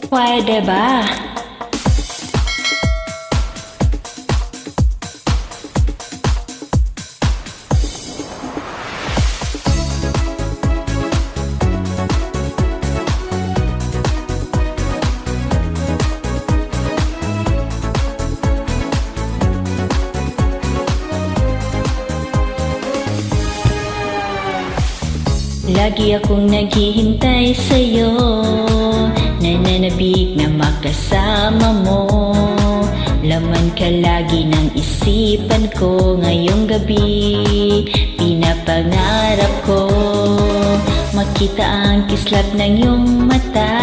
Pwede ba? Lagi akong naghihintay sa'yo, nananabik na makasama mo. Laman ka lagi ng isipan ko ngayong gabi. Pinapangarap ko makita ang kislap ng iyong mata,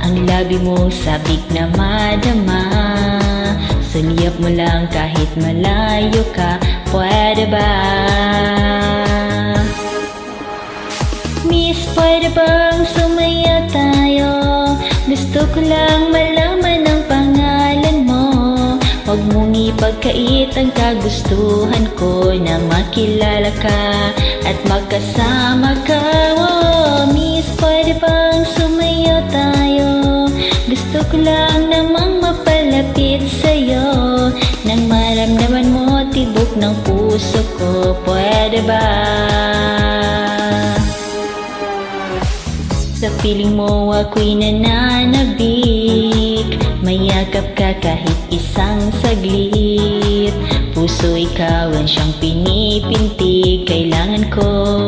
ang labi mo sabik na madama. Sulyap mo lang kahit malayo ka, pwede ba? Miss, pwede bang sumaya tayo? Gusto ko lang malaman ang pangalan mo. Huwag mong ipagkait ang kagustuhan ko na makilala ka at magkasama ka. Oh, Miss, pwede bang sumaya tayo? Gusto ko lang namang mapalapit sa'yo, nang maramdaman mo tibok ng puso ko, pwede ba? Sa piling mo ako'y nananabik, mayakap ka kahit isang saglit. Puso ikaw ang siyang pinipintig, kailangan ko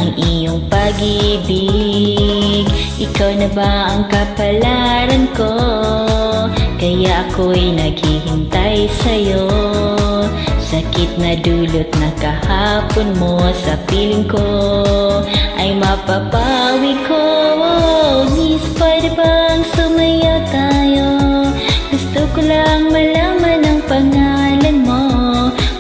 ang iyong pag-ibig. Ikaw na ba ang kapalaran ko? Kaya ako'y naghihintay sa'yo. Sakit na dulot na kahapon mo sa piling ko ay mapapawi ko. Oh, Miss, pwede bang sumaya tayo? Gusto ko lang malaman ang pangalan mo.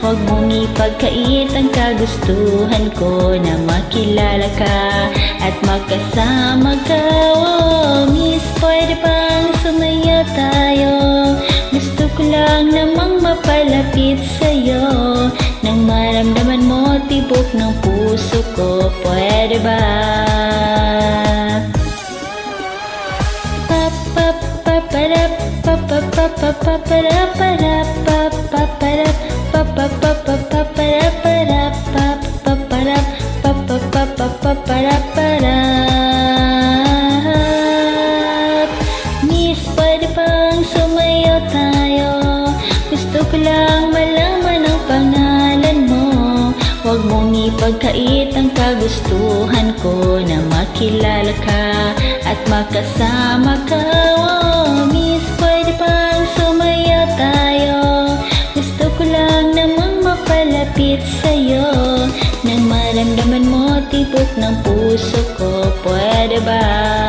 Huwag mong ipagkait ang kagustuhan ko na makilala ka at magkasama ka. Oh, Miss, pwede bang sumaya tayo? Gusto ko lang namang mapalapit sa'yo, nang maramdaman mo tibok ng puso ko, pwede ba? Miss, pwede bang sumayaw tayo? Gusto ko lang malaman ang pangalan mo. Huwag mong ipagkait ang kagustuhan ko na makilala ka at makasama ka. Oh, Miss, pwede bang sumayaw tayo? Gusto ko lang namang mapalapit sa'yo, nang maramdaman mo tibok ng puso ko, pwede ba?